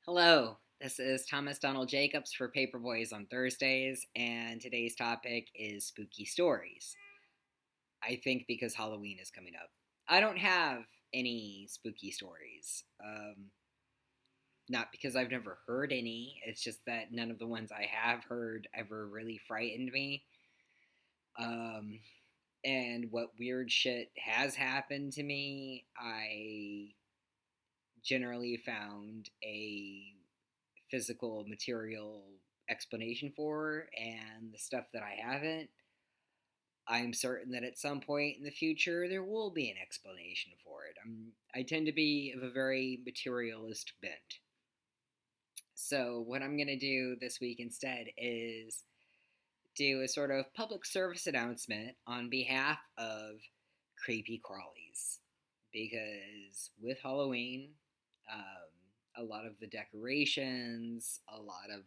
Hello, this is Thomas Donald Jacobs for Paperboys on Thursdays, and today's topic is spooky stories. I think because Halloween is coming up. I don't have any spooky stories. Not because I've never heard any, it's just that none of the ones I have heard ever really frightened me. Um, and what weird shit has happened to me, I generally found a physical material explanation for, and the stuff that I haven't, I'm certain that at some point in the future there will be an explanation for it. I tend to be of a very materialist bent. So what I'm going to do this week instead is do a sort of public service announcement on behalf of creepy crawlies, because with Halloween, a lot of the decorations, a lot of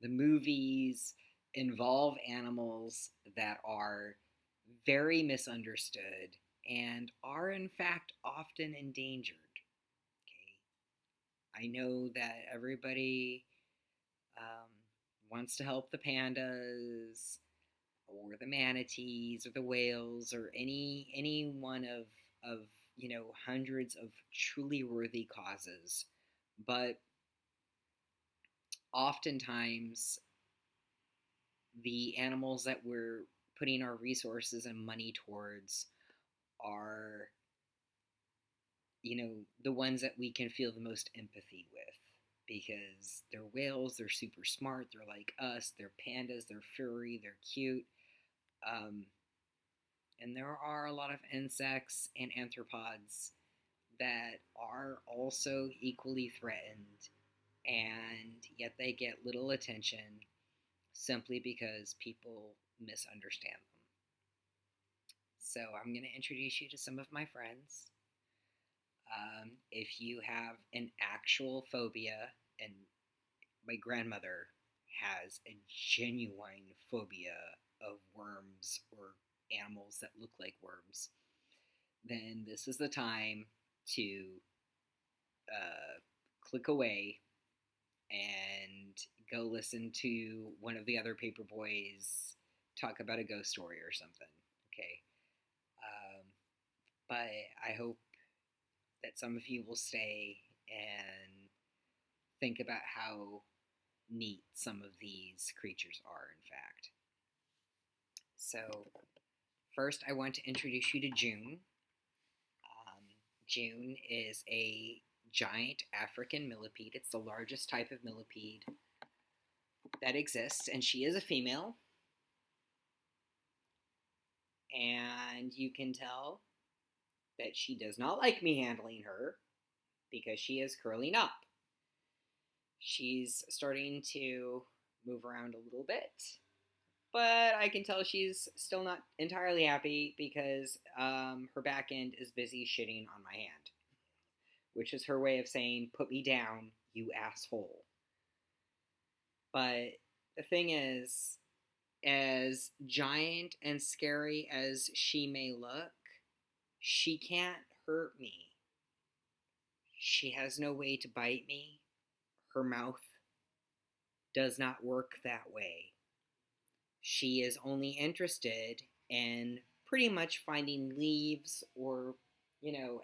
the movies involve animals that are very misunderstood and are in fact often endangered. Okay, I know that everybody um, wants to help the pandas or the manatees or the whales or any one of hundreds of truly worthy causes, but oftentimes the animals that we're putting our resources and money towards are, the ones that we can feel the most empathy with, because they're whales, they're super smart, they're like us, they're pandas, they're furry, they're cute. Um, and there are a lot of insects and arthropods that are also equally threatened, and yet they get little attention simply because people misunderstand them. So I'm going to introduce you to some of my friends. If you have an actual phobia, and my grandmother has a genuine phobia of worms or animals that look like worms, then this is the time to click away and go listen to one of the other paper boys talk about a ghost story or something. Okay. Um, but I hope that some of you will stay and think about how neat some of these creatures are, in fact. So, first, I want to introduce you to June. June is a giant African millipede. It's the largest type of millipede that exists, and she is a female. And you can tell that she does not like me handling her because she is curling up. She's starting to move around a little bit, but I can tell she's still not entirely happy because her back end is busy shitting on my hand, which is her way of saying, "Put me down, you asshole." But the thing is, as giant and scary as she may look, she can't hurt me. She has no way to bite me. Her mouth does not work that way. She is only interested in pretty much finding leaves or,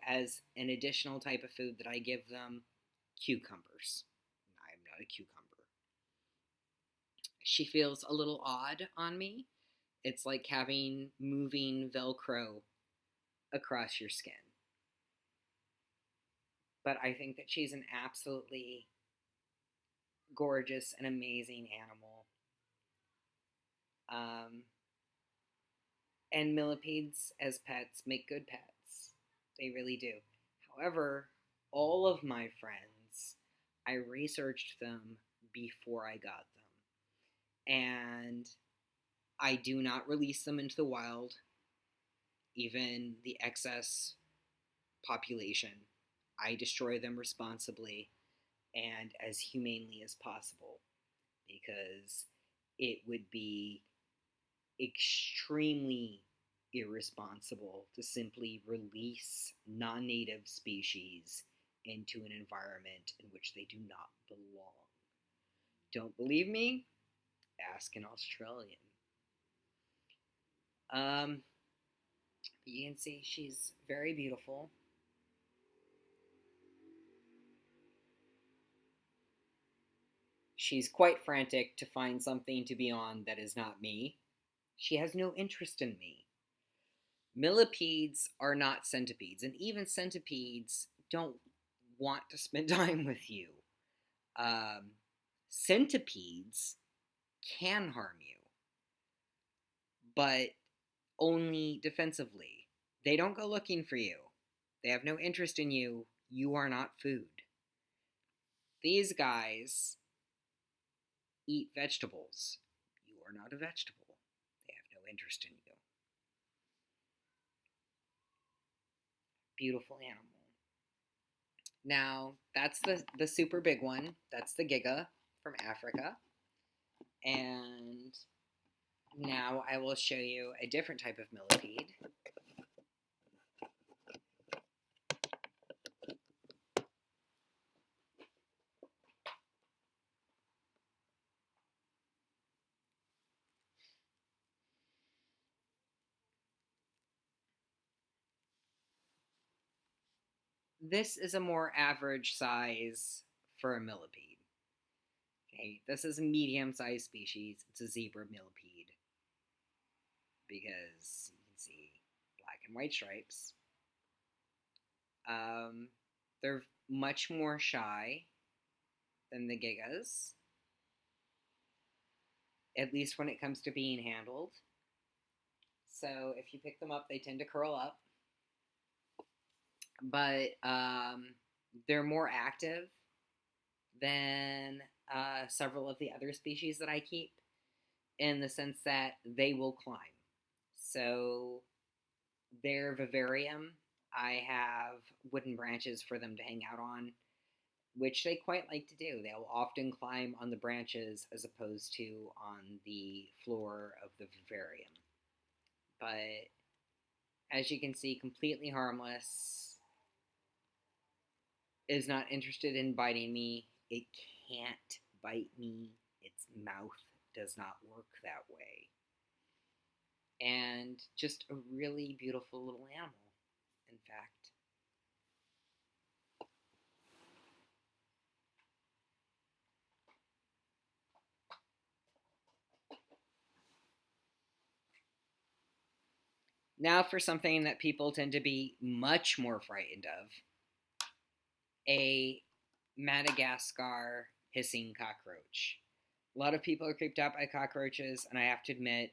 as an additional type of food that I give them, cucumbers. I'm not a cucumber. She feels a little odd on me. It's like having moving Velcro across your skin. But I think that she's an absolutely gorgeous and amazing animal. Um, and millipedes as pets make good pets. They really do. However, all of my friends, I researched them before I got them. And I do not release them into the wild, even the excess population. I destroy them responsibly and as humanely as possible, because it would be extremely irresponsible to simply release non native species into an environment in which they do not belong. Don't believe me? Ask an Australian. You can see she's very beautiful. She's quite frantic to find something to be on that is not me. She has no interest in me. Millipedes are not centipedes, and even centipedes don't want to spend time with you. Centipedes can harm you, but only defensively. They don't go looking for you. They have no interest in you. You are not food. These guys eat vegetables. You are not a vegetable. They have no interest in you. Beautiful animal. Now, that's the super big one. That's the Giga from Africa. And now I will show you a different type of millipede. This is a more average size for a millipede. Okay, this is a medium-sized species. It's a zebra millipede because you can see black and white stripes. They're much more shy than the Gigas, at least when it comes to being handled. So if you pick them up, they tend to curl up. But they're more active than several of the other species that I keep, in the sense that they will climb. So their vivarium, I have wooden branches for them to hang out on, which they quite like to do. They'll often climb on the branches as opposed to on the floor of the vivarium. But as you can see, completely harmless, is not interested in biting me. It can't bite me. Its mouth does not work that way. And just a really beautiful little animal, in fact. Now for something that people tend to be much more frightened of. A Madagascar hissing cockroach. A lot of people are creeped out by cockroaches, and I have to admit,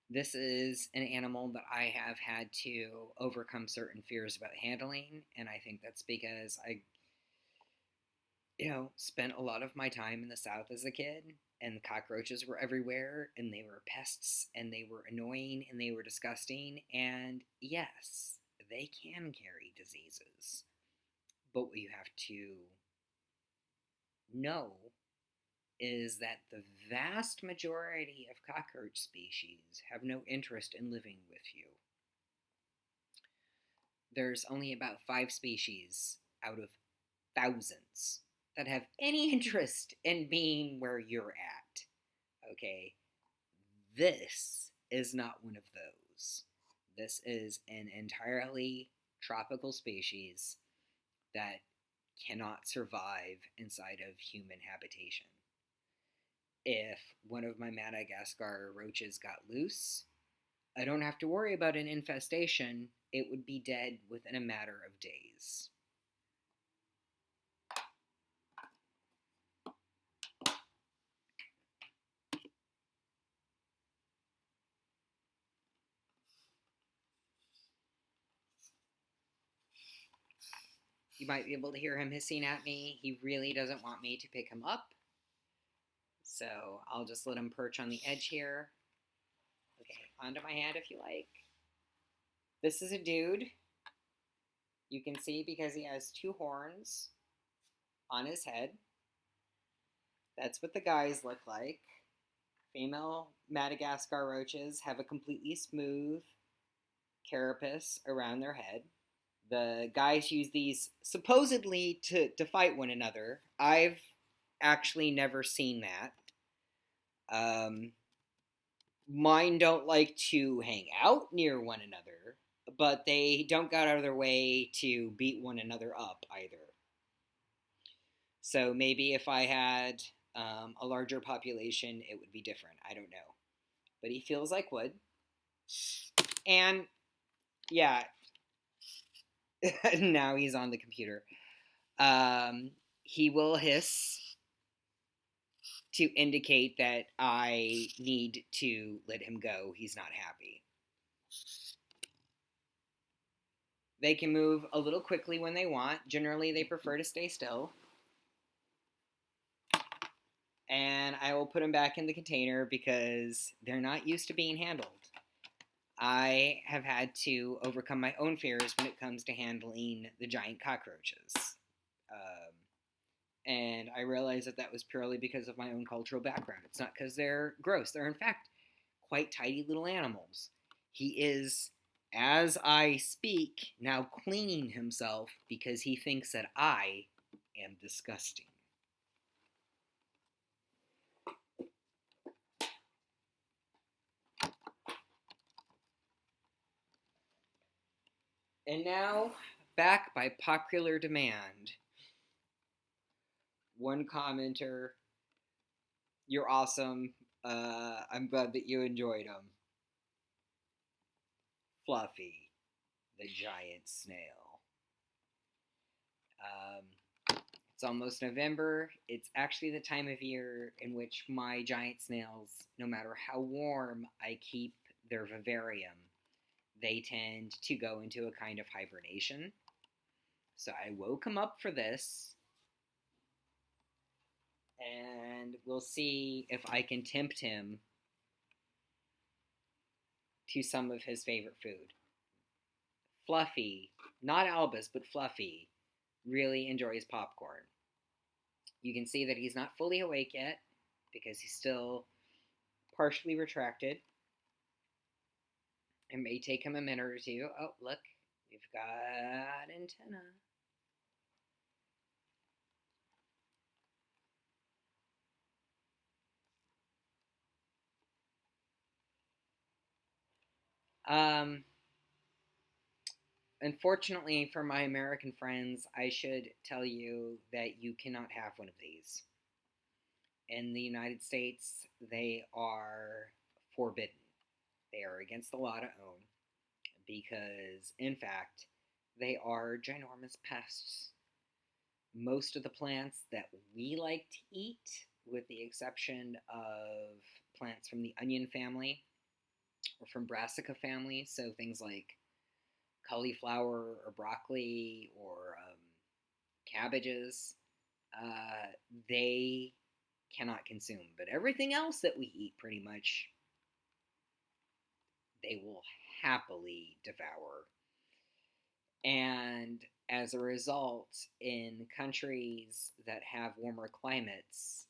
this is an animal that I have had to overcome certain fears about handling, and I think that's because I, spent a lot of my time in the South as a kid, and cockroaches were everywhere, and they were pests, and they were annoying, and they were disgusting, and yes, they can carry diseases. But what you have to know is that the vast majority of cockroach species have no interest in living with you. There's only about 5 species out of thousands that have any interest in being where you're at. Okay? This is not one of those. This is an entirely tropical species that cannot survive inside of human habitation. If one of my Madagascar roaches got loose, I don't have to worry about an infestation. It would be dead within a matter of days. You might be able to hear him hissing at me. He really doesn't want me to pick him up. So I'll just let him perch on the edge here. Okay, onto my hand if you like. This is a dude. You can see because he has 2 horns on his head. That's what the guys look like. Female Madagascar roaches have a completely smooth carapace around their head. The guys use these supposedly to fight one another. I've actually never seen that. Um, Mine don't like to hang out near one another, but they don't go out of their way to beat one another up either. So maybe if I had a larger population, it would be different. I don't know. But he feels like wood. And yeah, now he's on the computer. He will hiss to indicate that I need to let him go. He's not happy. They can move a little quickly when they want. Generally, they prefer to stay still. And I will put them back in the container because they're not used to being handled. I have had to overcome my own fears when it comes to handling the giant cockroaches. And I realized that that was purely because of my own cultural background. It's not because they're gross. They're, in fact, quite tidy little animals. He is, as I speak, now cleaning himself because he thinks that I am disgusting. And now, back by popular demand, one commenter, "You're awesome. I'm glad that you enjoyed them." Fluffy, the giant snail. It's almost November. It's actually the time of year in which my giant snails, no matter how warm I keep their vivarium, they tend to go into a kind of hibernation. So I woke him up for this, and we'll see if I can tempt him to some of his favorite food. Fluffy, not Albus, but Fluffy, really enjoys popcorn. You can see that he's not fully awake yet because he's still partially retracted. It may take him a minute or two. Oh, look, we've got antenna. Um, Unfortunately for my American friends, I should tell you that you cannot have one of these. In the United States, they are forbidden. They are against the law to own because, in fact, they are ginormous pests. Most of the plants that we like to eat, with the exception of plants from the onion family or from brassica family, so things like cauliflower or broccoli or cabbages, they cannot consume. But everything else that we eat, pretty much, they will happily devour. And as a result, in countries that have warmer climates,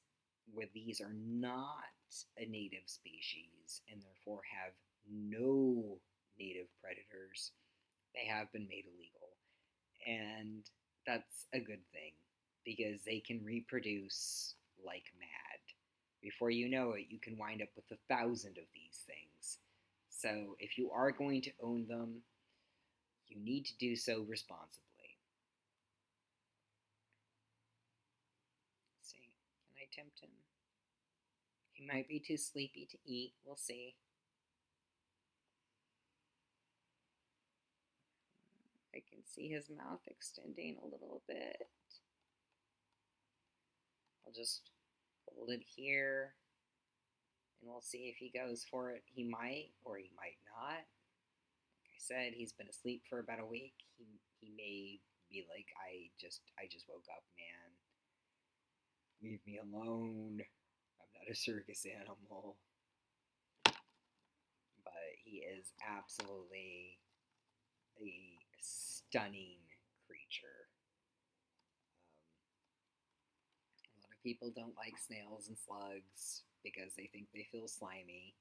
where these are not a native species and therefore have no native predators, they have been made illegal. And that's a good thing because they can reproduce like mad. Before you know it, you can wind up with 1,000 of these things. So if you are going to own them, you need to do so responsibly. Let's see, can I tempt him? He might be too sleepy to eat. We'll see. I can see his mouth extending a little bit. I'll just hold it here and we'll see if he goes for it. He might or he might not. Like I said, he's been asleep for about a week. He may be like, I just woke up, man. Leave me alone. I'm not a circus animal. But he is absolutely a stunning creature. A lot of people don't like snails and slugs because they think they feel slimy.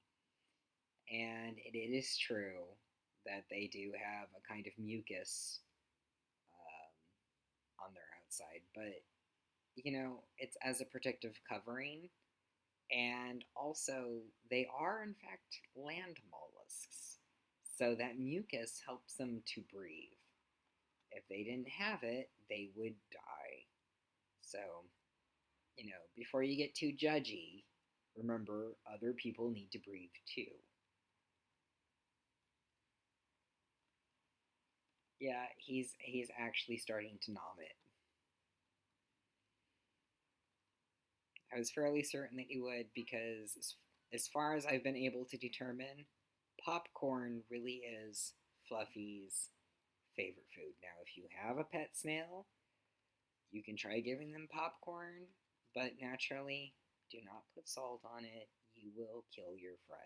And it is true that they do have a kind of mucus on their outside, but it's as a protective covering. And also, they are in fact land mollusks. So that mucus helps them to breathe. If they didn't have it, they would die. So, before you get too judgy, remember other people need to breathe too. Yeah, he's actually starting to nom it. I was fairly certain that he would because, as far as I've been able to determine, popcorn really is Fluffy's favorite food. Now, if you have a pet snail, you can try giving them popcorn, but naturally, do not put salt on it. You will kill your friend.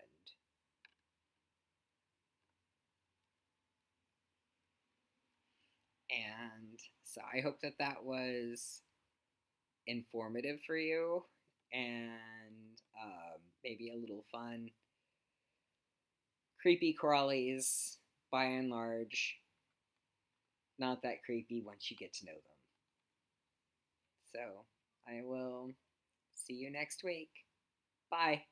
And so I hope that that was informative for you and maybe a little fun. Creepy crawlies, by and large, not that creepy once you get to know them. So I will see you next week. Bye.